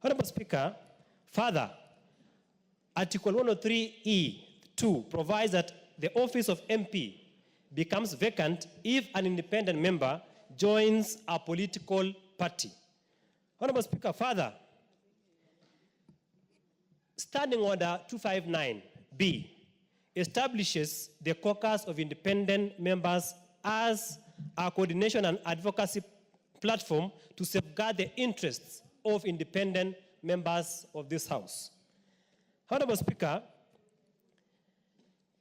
Honorable Speaker, further, Article 103(e)(2) provides that the office of MP becomes vacant if an independent member joins a political party. Honorable Speaker, further, Standing Order 259B establishes the caucus of independent members as a coordination and advocacy platform to safeguard the interests of independent members of this House. Honorable Speaker,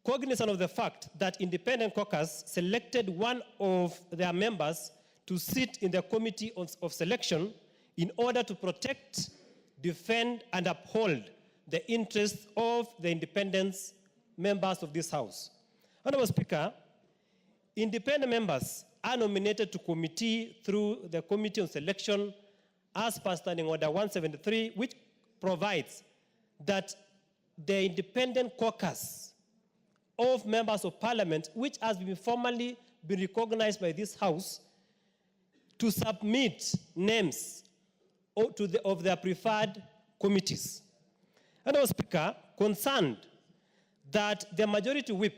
cognizant of the fact that independent caucus selected one of their members to sit in the committee of selection in order to protect, defend, and uphold the interests of the independent members of this House. Honorable Speaker, independent members are nominated to committee through the Committee on Selection as per Standing Order 173, which provides that the independent caucus of members of parliament, which has been formally been recognized by this House, to submit names of their preferred committees. Honorable Speaker, concerned that the majority whip,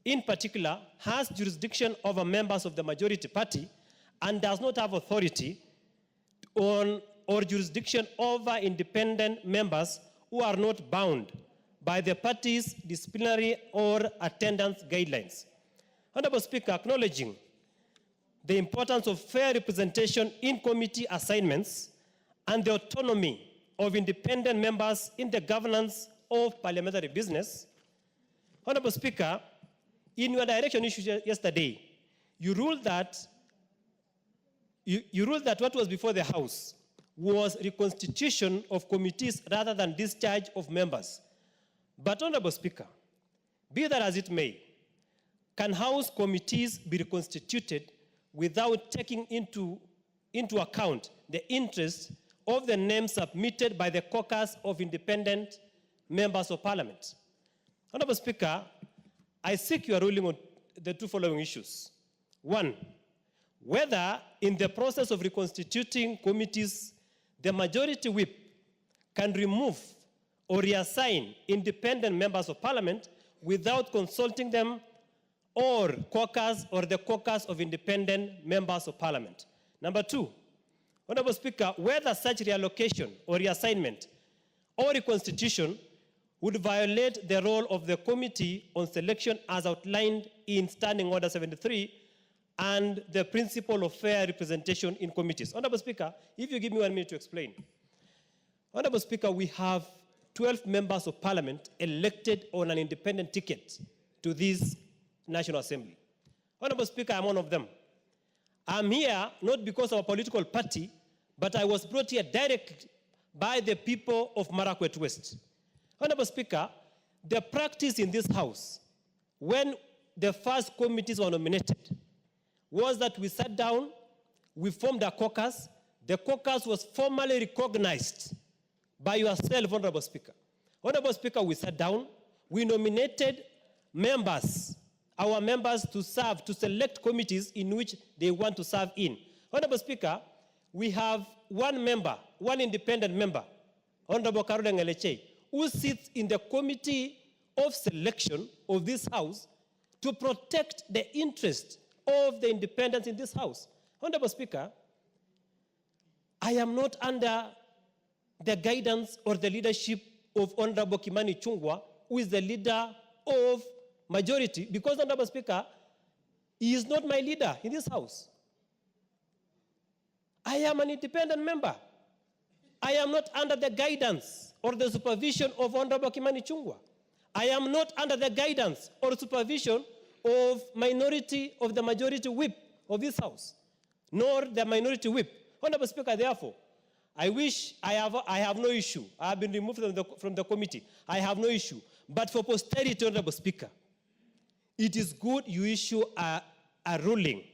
in particular, has jurisdiction over members of the majority party and does not have authority on or jurisdiction over independent members who are not bound by the party's disciplinary or attendance guidelines. Honorable Speaker, acknowledging the importance of fair representation in committee assignments and the autonomy of independent members in the governance of parliamentary business, Honorable Speaker, in your direction issued yesterday, you ruled that what was before the House was reconstitution of committees rather than discharge of members. But, Honorable Speaker, be that as it may, can House committees be reconstituted without taking into account the interests of the names submitted by the caucus of independent members of Parliament? Honorable Speaker, I seek your ruling on the two following issues. One, whether in the process of reconstituting committees, the majority whip can remove or reassign independent members of Parliament without consulting them or the caucus of independent members of Parliament. Number two, Honorable Speaker, whether such reallocation or reassignment or reconstitution would violate the role of the Committee on Selection as outlined in Standing Order 73 and the principle of fair representation in committees. Honorable Speaker, if you give me 1 minute to explain. Honorable Speaker, we have 12 members of Parliament elected on an independent ticket to this National Assembly. Honorable Speaker, I'm one of them. I'm here not because of a political party, but I was brought here directly by the people of Marakwet West. Honorable Speaker, the practice in this House, when the first committees were nominated, was that we sat down, we formed a caucus. The caucus was formally recognized by yourself, Honorable Speaker. Honorable Speaker, we sat down, we nominated members, our members to serve, to select committees in which they want to serve in. Honorable Speaker, we have one member, one independent member, Honorable Caroline Ngeleche, who sits in the committee of selection of this House to protect the interest of the independents in this House. Honorable Speaker, I am not under the guidance or the leadership of Honorable Kimani Ichungwa, who is the leader of majority, because, Honorable Speaker, he is not my leader in this House. I am an independent member. I am not under the guidance or the supervision of Honorable Kimani Ichungwa. I am not under the guidance or supervision of the majority whip of this House, nor the minority whip. Honorable Speaker, therefore, I have no issue. I have been removed from the committee. I have no issue. But for posterity, Honorable Speaker, it is good you issue a ruling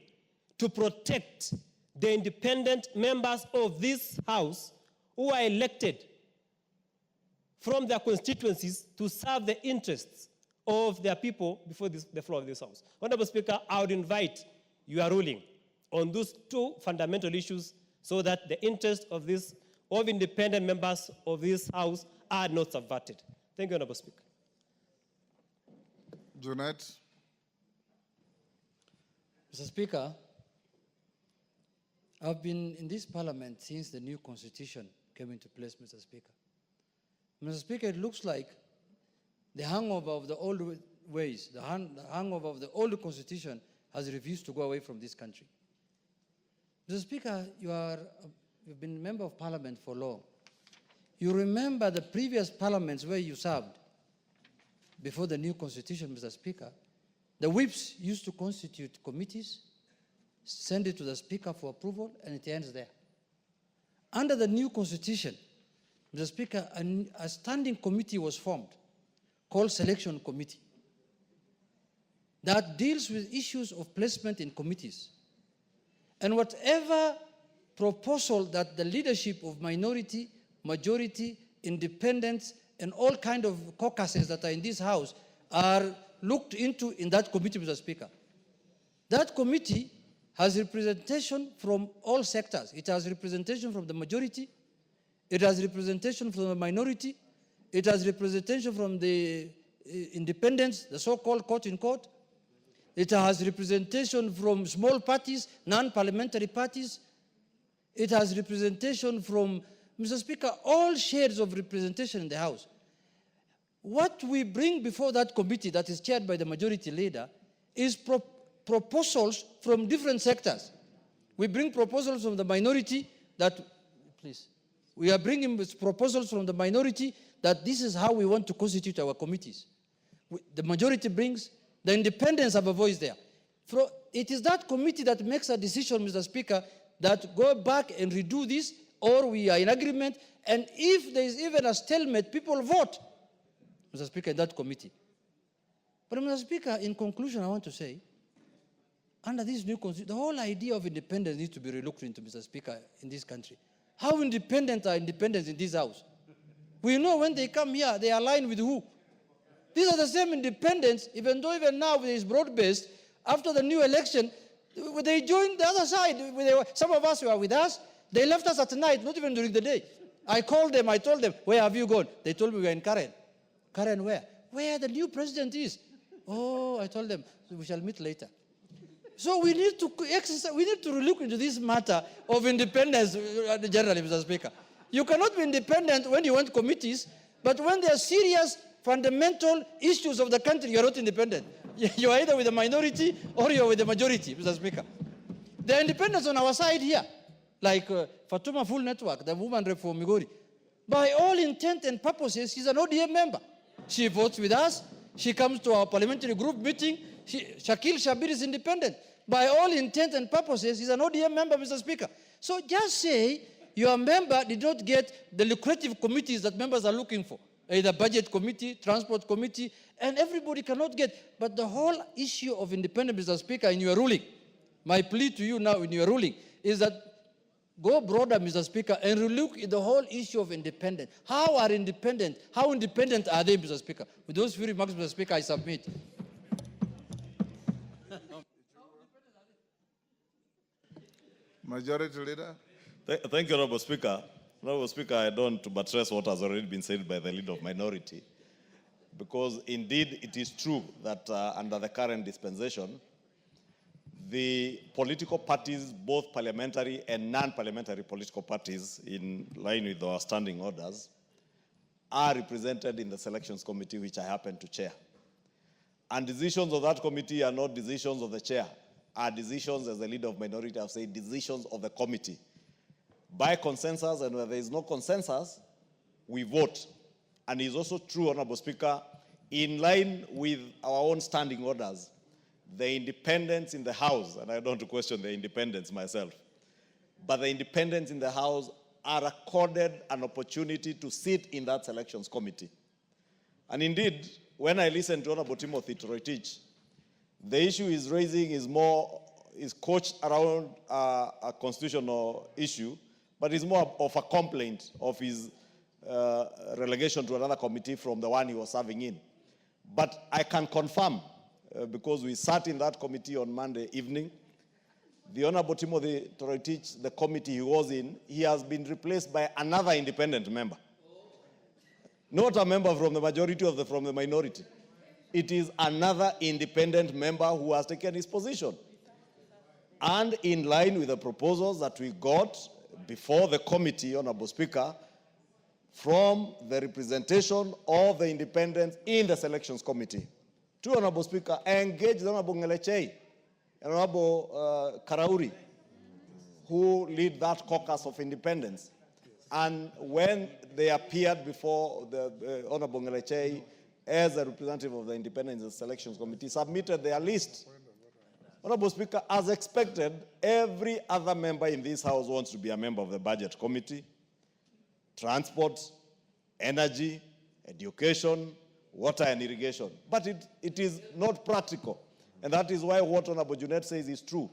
to protect the independent members of this House who are elected from their constituencies to serve the interests of their people before the floor of this House. Honorable Speaker, I would invite your ruling on those two fundamental issues so that the interest of this of independent members of this House are not subverted. Thank you, Honorable Speaker. Junet. Mr. Speaker, I've been in this parliament since the new constitution came into place, Mr. Speaker. Mr. Speaker, it looks like the hangover of the old ways, the hangover of the old constitution has refused to go away from this country. Mr. Speaker, you've been a member of parliament for long. You remember the previous parliaments where you served before the new constitution, Mr. Speaker. The whips used to constitute committees, send it to the Speaker for approval, and it ends there. Under the new constitution, Mr. Speaker, a standing committee was formed called Selection Committee that deals with issues of placement in committees. And whatever proposal that the leadership of minority, majority, independents, and all kinds of caucuses that are in this House are looked into in that committee, Mr. Speaker. That committee has representation from all sectors. It has representation from the majority. It has representation from the minority. It has representation from the independents, the so-called quote-in-quote. It has representation from small parties, non-parliamentary parties. It has representation from, Mr. Speaker, all shades of representation in the House. What we bring before that committee that is chaired by the majority leader is proposals from different sectors. We bring proposals from the minority that, please, we are bringing proposals from the minority that this is how we want to constitute our committees. The majority brings, the independents have a voice there. It is that committee that makes a decision, Mr. Speaker, that go back and redo this, or we are in agreement, and if there is even a stalemate, people vote, Mr. Speaker, in that committee. But Mr. Speaker, in conclusion, I want to say, under this new constitution, the whole idea of independence needs to be relooked into, Mr. Speaker, in this country. How independent are independents in this House? We know when they come here, they align with who? These are the same independents, even though even now it is broad-based, after the new election, they joined the other side. Some of us were with us. They left us at night, not even during the day. I called them, I told them, where have you gone? They told me we were in Karen. Karen where? Where the new president is. Oh, I told them, we shall meet later. So we need to exercise, we need to look into this matter of independence generally, Mr. Speaker. You cannot be independent when you want committees, but when there are serious fundamental issues of the country, you're not independent. You're either with the minority or you're with the majority, Mr. Speaker. There are independents on our side here, like Fatuma Full Network, the woman rep for Migori. By all intent and purposes, she's an ODM member. She votes with us. She comes to our parliamentary group meeting. Shakil Shabir is independent. By all intent and purposes, he's an ODM member, Mr. Speaker. So just say your member did not get the lucrative committees that members are looking for, either budget committee, transport committee, and everybody cannot get. But the whole issue of independence, Mr. Speaker, in your ruling, my plea to you now in your ruling is that go broader, Mr. Speaker, and relook at the whole issue of independence. How independent are they, Mr. Speaker? With those few remarks, Mr. Speaker, I submit. Majority Leader. Thank you, Honorable Speaker. Honorable Speaker, I don't buttress what has already been said by the leader of minority, because indeed it is true that under the current dispensation, the political parties, both parliamentary and non-parliamentary political parties, in line with our standing orders, are represented in the selections committee, which I happen to chair. And decisions of that committee are not decisions of the chair, are decisions, as the leader of minority have said, decisions of the committee. By consensus, and where there is no consensus, we vote. And it's also true, Honorable Speaker, in line with our own standing orders, the independents in the House, and I don't want to question the independents myself, but the independents in the House are accorded an opportunity to sit in that selections committee. And indeed, when I listen to Honorable Timothy Toroitich, the issue he's raising is coached around a constitutional issue, but it's more of a complaint of his relegation to another committee from the one he was serving in. But I can confirm, because we sat in that committee on Monday evening, the Honorable Timothy Toroitich, the committee he was in, he has been replaced by another independent member. Not a member from the majority from the minority. It is another independent member who has taken his position. And in line with the proposals that we got before the committee, Honorable Speaker, from the representation of the independents in the selections committee. To Honorable Speaker, I engaged the Honorable Ngelechei, Honorable Karauri, who lead that caucus of independents. And when they appeared before the Honorable Ngelechei as a representative of the independents in the selections committee, submitted their list. Honorable Speaker, as expected, every other member in this House wants to be a member of the budget committee, transport, energy, education, water and irrigation. But it is not practical. And that is why what Honorable Junet says is true.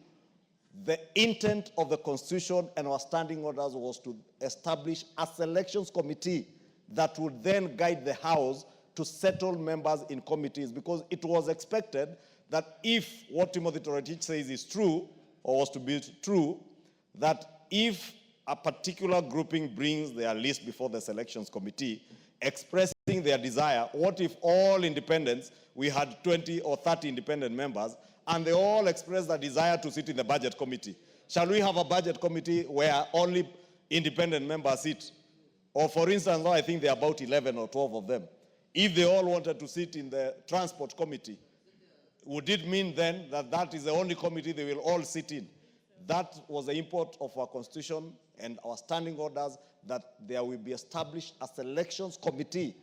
The intent of the Constitution and our standing orders was to establish a selections committee that would then guide the House to settle members in committees, because it was expected that if what Timothy Toroitich says is true, or was to be true, that if a particular grouping brings their list before the selections committee, expressing their desire, what if all independents, we had 20 or 30 independent members, and they all expressed their desire to sit in the budget committee? Shall we have a budget committee where only independent members sit? Or for instance, now I think there are about 11 or 12 of them. If they all wanted to sit in the transport committee, would it mean then that that is the only committee they will all sit in? That was the import of our Constitution and our standing orders, that there will be established a selections committee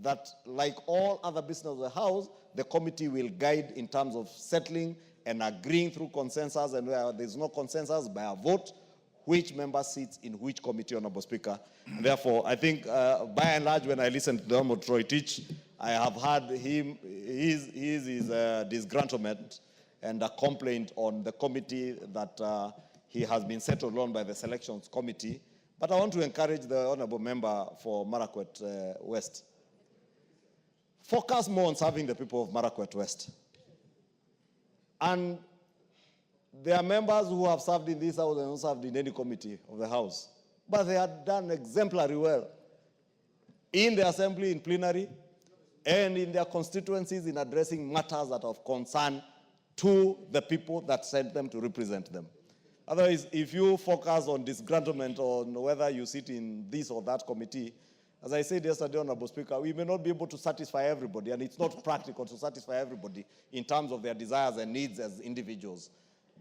that, like all other business of the House, the committee will guide in terms of settling and agreeing through consensus, and where there's no consensus, by a vote, which member sits in which committee, Honorable Speaker. Therefore, I think, by and large, when I listen to the Honorable Toroitich, I have heard his disgruntlement and a complaint on the committee that he has been settled on by the selections committee. But I want to encourage the Honorable Member for Marakwet West. Focus more on serving the people of Marakwet West. And there are members who have served in this House and not served in any committee of the House. But they have done exemplary well in the Assembly, in plenary, and in their constituencies in addressing matters that are of concern to the people that sent them to represent them. Otherwise, if you focus on disgruntlement on whether you sit in this or that committee, as I said yesterday, Honorable Speaker, we may not be able to satisfy everybody, and it's not practical to satisfy everybody in terms of their desires and needs as individuals.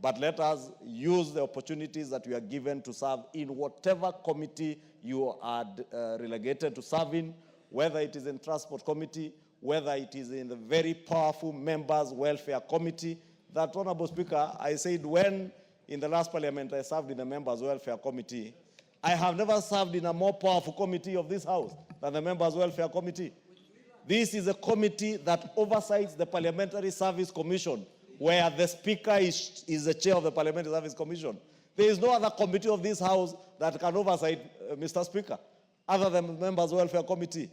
But let us use the opportunities that we are given to serve in whatever committee you are relegated to serve in, whether it is in Transport Committee, whether it is in the very powerful Members' Welfare Committee. That, Honorable Speaker, I said when in the last Parliament I served in the Members' Welfare Committee, I have never served in a more powerful committee of this House than the Members' Welfare Committee. This is a committee that oversees the Parliamentary Service Commission, where the Speaker is the chair of the Parliamentary Service Commission. There is no other committee of this House that can oversight, Mr. Speaker, other than the Members' Welfare Committee.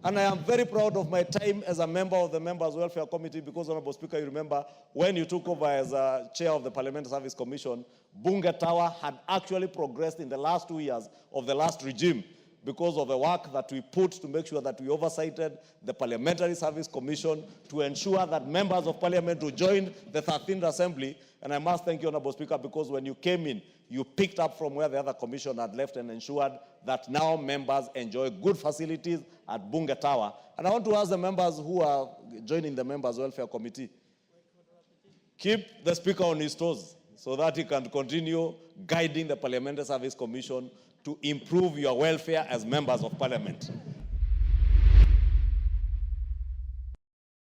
And I am very proud of my time as a member of the Members' Welfare Committee, because, Honorable Speaker, you remember when you took over as chair of the Parliamentary Service Commission, Bunge Tower had actually progressed in the last 2 years of the last regime, because of the work that we put to make sure that we oversighted the Parliamentary Service Commission to ensure that members of Parliament who joined the 13th Assembly, and I must thank you, Honorable Speaker, because when you came in, you picked up from where the other commission had left and ensured that now members enjoy good facilities at Bunge Tower. And I want to ask the members who are joining the Members' Welfare Committee, keep the Speaker on his toes so that he can continue guiding the Parliamentary Service Commission to improve your welfare as members of Parliament.